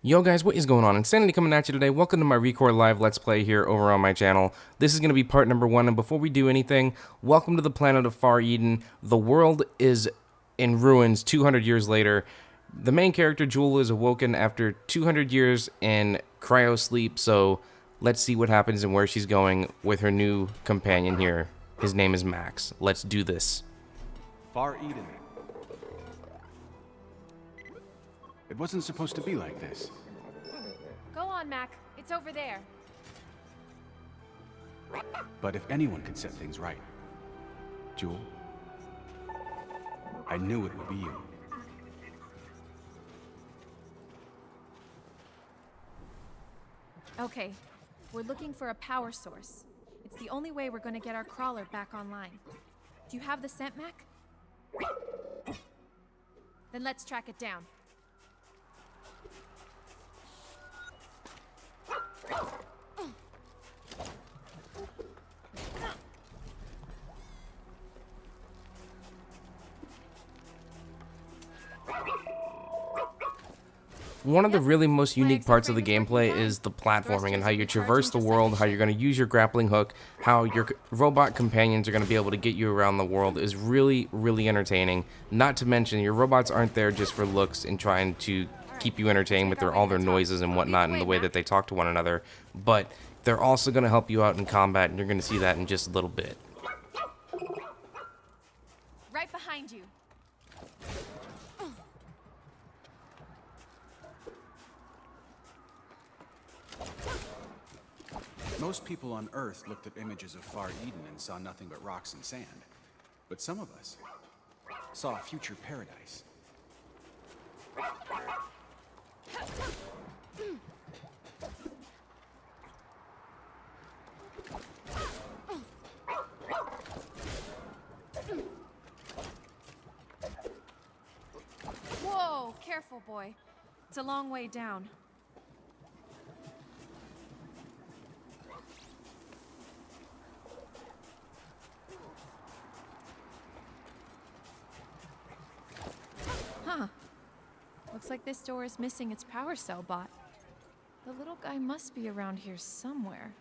Yo guys, what is going on? Insanity coming at you today. Welcome to my ReCore Live Let's Play here over on my channel. This is going to be part number 1, and before we do anything, welcome to the planet of Far Eden. The world is in ruins 200 years later. The main character, Jewel, is awoken after 200 years in cryosleep, so let's see what happens and where she's going with her new companion here. His name is Max. Let's do this. Far Eden. It wasn't supposed to be like this. Go on, Mac. It's over there. But if anyone could set things right, Jewel, I knew it would be you. Okay, we're looking for a power source. It's the only way we're going to get our crawler back online. Do you have the scent, Mac? Then let's track it down. One of the really most unique parts of the gameplay is the platforming and how you traverse the world, how you're going to use your grappling hook, how your robot companions are going to be able to get you around the world is really, really entertaining. Not to mention, your robots aren't there just for looks and trying to keep you entertained with all their noises and whatnot and the way that they talk to one another, but they're also going to help you out in combat, and you're going to see that in just a little bit. Right behind you. Most people on Earth looked at images of Far Eden and saw nothing but rocks and sand. But some of us saw a future paradise. Whoa, careful, boy. It's a long way down. Huh. Looks like this door is missing its power cell bot. The little guy must be around here somewhere.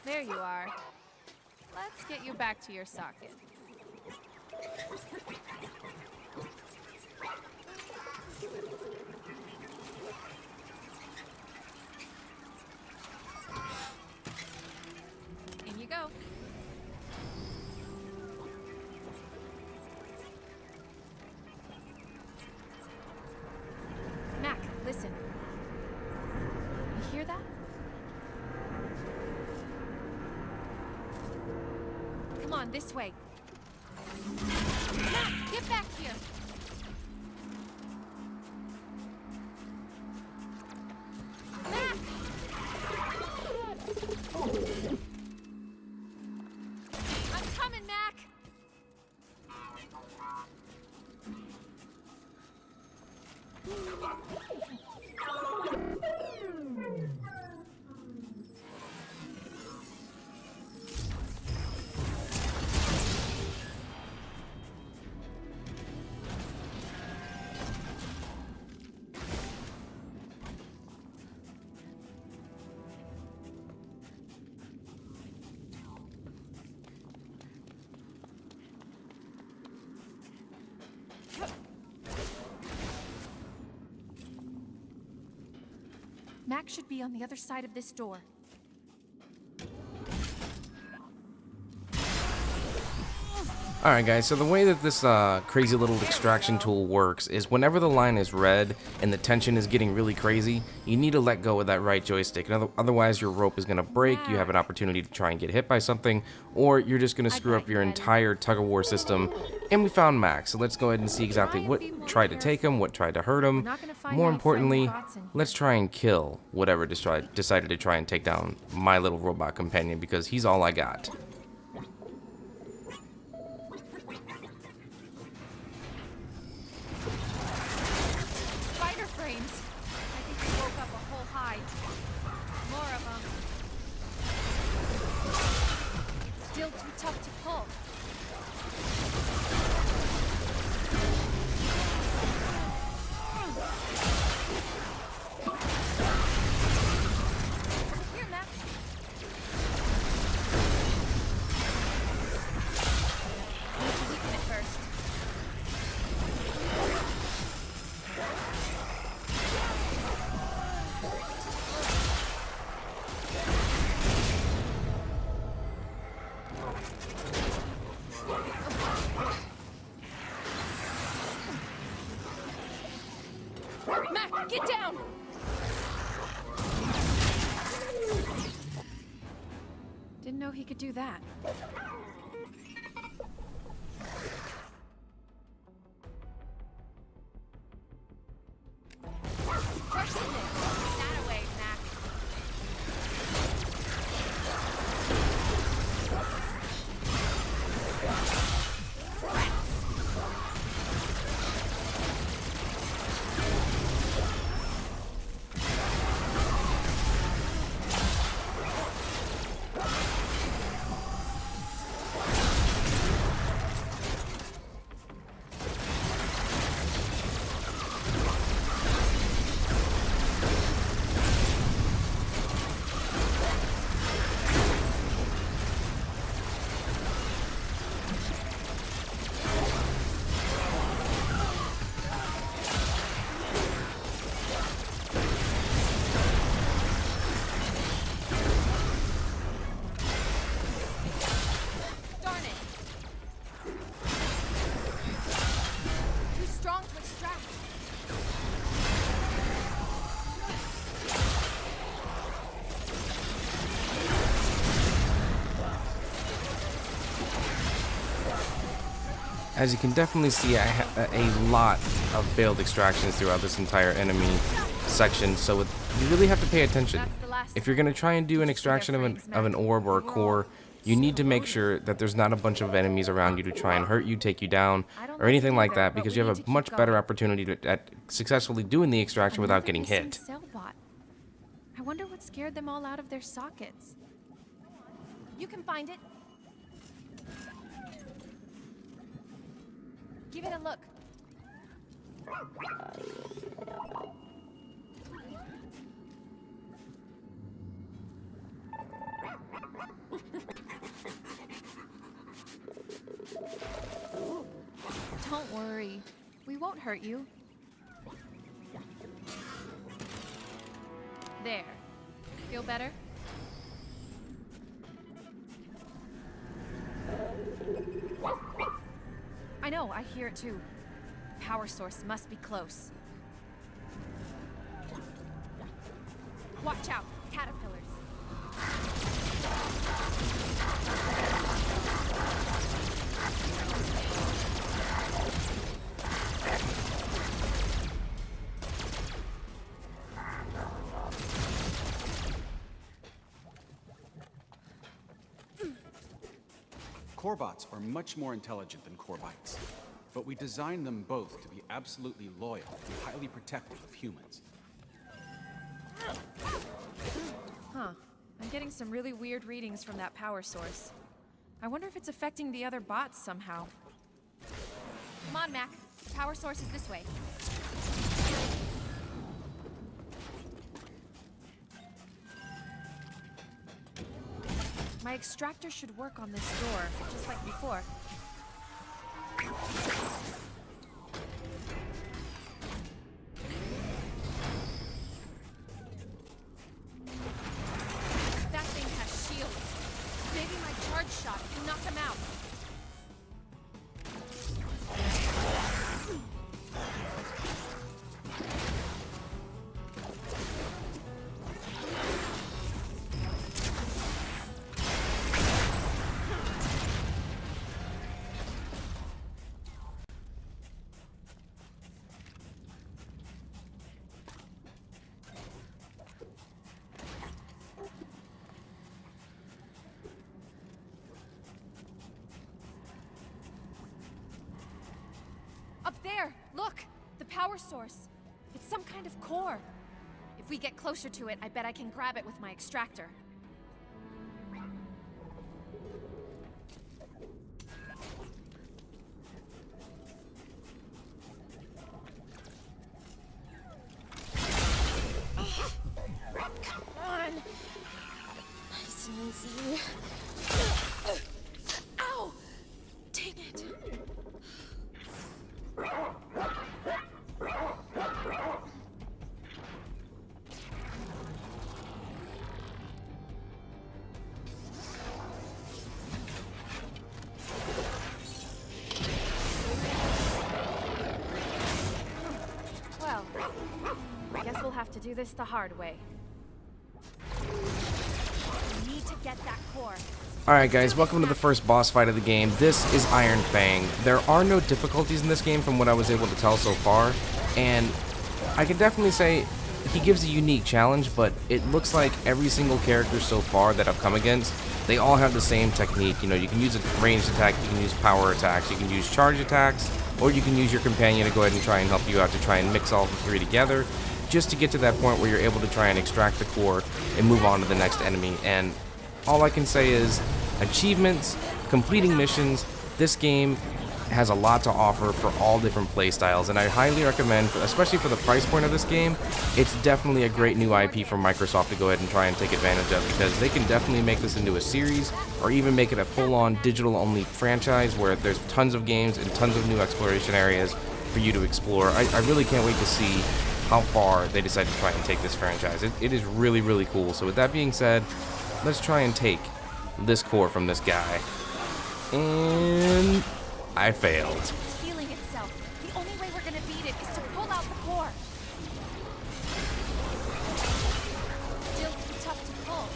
There you are. Let's get you back to your socket. In you go. Mac, listen. You hear that? Come on, this way. Mac, get back here! Mac! I'm coming, Mac! Mac should be on the other side of this door. Alright guys, so the way that this crazy little extraction tool works is whenever the line is red and the tension is getting really crazy, you need to let go of that right joystick. Otherwise your rope is going to break, you have an opportunity to try and get hit by something, or you're just going to screw up your entire tug-of-war system. And we found Max, so let's go ahead and see exactly what tried to take him, what tried to hurt him. More importantly, let's try and kill whatever decided to try and take down my little robot companion, because he's all I got. Still too tough to pull. Get down! Didn't know he could do that. As you can definitely see, I have a lot of failed extractions throughout this entire enemy section, so you really have to pay attention. If you're going to try and do an extraction of an orb or a core, you need to make sure that there's not a bunch of enemies around you to try and hurt you, take you down, or anything like that, because you have a much better opportunity at successfully doing the extraction without getting hit. I wonder what scared them all out of their sockets. You can find it. Give it a look. Don't worry. We won't hurt you. There. Feel better? I know, I hear it too. Power source must be close. Watch out, caterpillars. Corebots are much more intelligent than Corbites, but we designed them both to be absolutely loyal and highly protective of humans. Huh. I'm getting some really weird readings from that power source. I wonder if it's affecting the other bots somehow. Come on, Mac. The power source is this way. My extractor should work on this door, just like before. That thing has shields. Maybe my charge shot can knock him out. Up there! Look! The power source. It's some kind of core. If we get closer to it, I bet I can grab it with my extractor. Come on! Nice and easy. Ow! Dang it! have to do this the hard way. We need to get that core. Alright guys, welcome to the first boss fight of the game. This is Iron Fang. There are no difficulties in this game from what I was able to tell so far, and I can definitely say he gives a unique challenge, but it looks like every single character so far that I've come against, they all have the same technique. You know, you can use a ranged attack, you can use power attacks, you can use charge attacks, or you can use your companion to go ahead and try and help you out to try and mix all the three together, just to get to that point where you're able to try and extract the core and move on to the next enemy. And all I can say is achievements, completing missions, this game has a lot to offer for all different play styles, and I highly recommend, especially for the price point of this game, it's definitely a great new IP for Microsoft to go ahead and try and take advantage of, because they can definitely make this into a series or even make it a full-on digital-only franchise where there's tons of games and tons of new exploration areas for you to explore. I really can't wait to see how far they decide to try and take this franchise. It is really, really cool. So with that being said, let's try and take this core from this guy. And I failed. It's healing itself. The only way we're gonna beat it is to pull out the core. Still too tough to pull.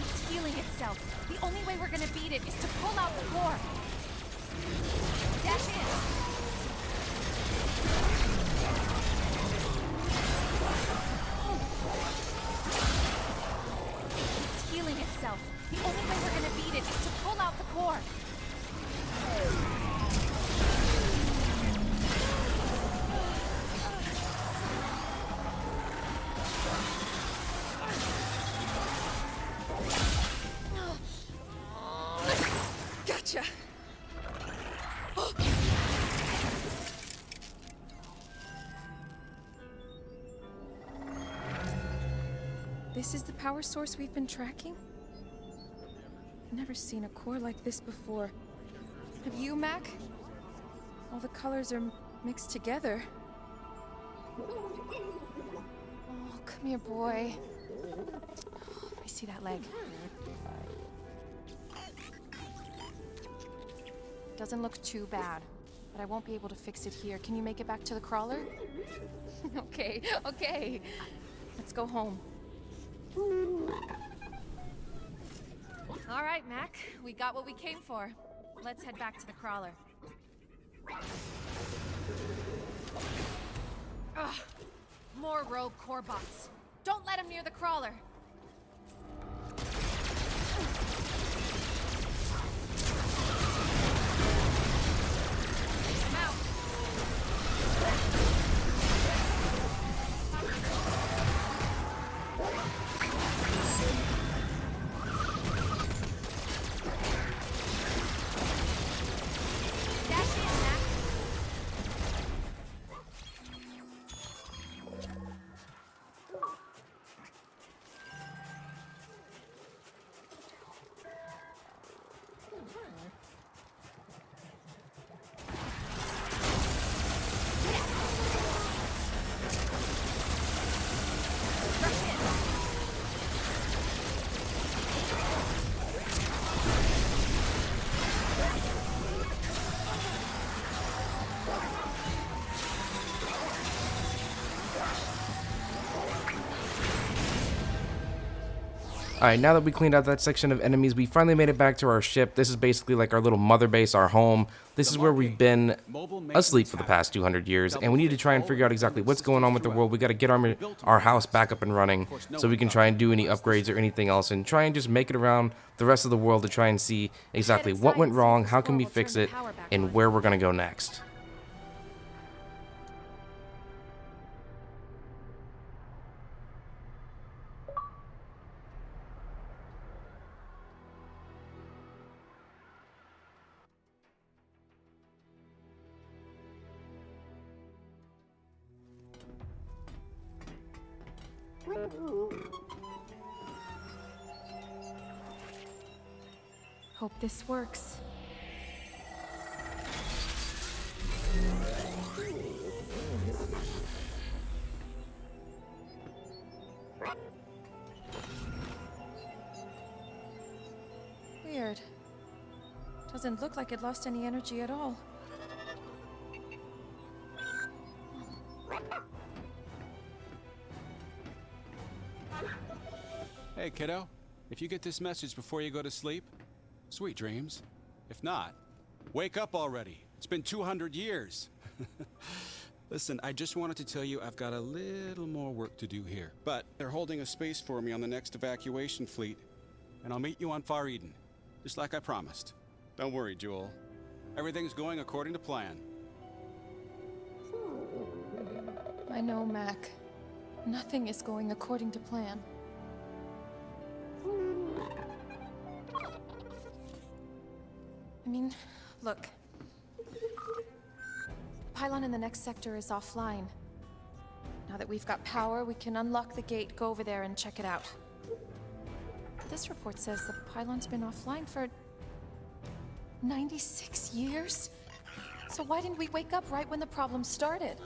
It's healing itself. The only way we're gonna beat it is to pull out the core. Dash in. It's healing itself. The only way we're gonna beat it is to pull out the core. Gotcha. This is the power source we've been tracking? I've never seen a core like this before. Have you, Mac? All the colors are mixed together. Oh, come here, boy. Let me see that leg. Doesn't look too bad, but I won't be able to fix it here. Can you make it back to the crawler? Okay. Let's go home. All right, Mac. We got what we came for. Let's head back to the crawler. Ugh. More rogue core bots. Don't let them near the crawler. I'm out. Dash in, Mac. Alright, now that we cleaned out that section of enemies, we finally made it back to our ship. This is basically like our little mother base, our home. This is where we've been asleep for the past 200 years, and we need to try and figure out exactly what's going on with the world. We got to get our house back up and running so we can try and do any upgrades or anything else, and try and just make it around the rest of the world to try and see exactly what went wrong, how can we fix it, and where we're going to go next. Hope this works. Doesn't look like it lost any energy at all. Hey, kiddo. If you get this message before you go to sleep, sweet dreams. If not, wake up already. It's been 200 years. Listen, I just wanted to tell you I've got a little more work to do here. But they're holding a space for me on the next evacuation fleet. And I'll meet you on Far Eden, just like I promised. Don't worry, Joel. Everything's going according to plan. I know, Mac. Nothing is going according to plan. I mean, look. The pylon in the next sector is offline. Now that we've got power, we can unlock the gate, go over there, and check it out. This report says the pylon's been offline for 96 years? So why didn't we wake up right when the problem started?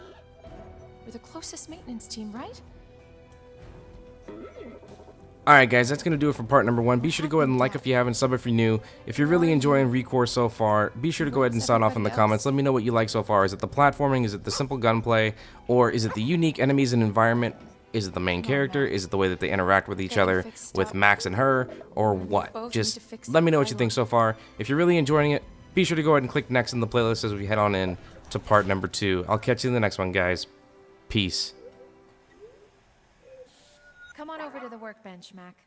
We're the closest maintenance team, right? Alright guys, that's going to do it for part number 1. Be sure to go ahead and like if you haven't, sub if you're new. If you're really enjoying ReCore so far, be sure to go ahead and sign off in the comments. Let me know what you like so far. Is it the platforming? Is it the simple gunplay? Or is it the unique enemies and environment? Is it the main character? Is it the way that they interact with each other, with Max and her? Or what? Just let me know what you think so far. If you're really enjoying it, be sure to go ahead and click next in the playlist as we head on in to part number 2. I'll catch you in the next one, guys. Peace. Come on over to the workbench, Mac.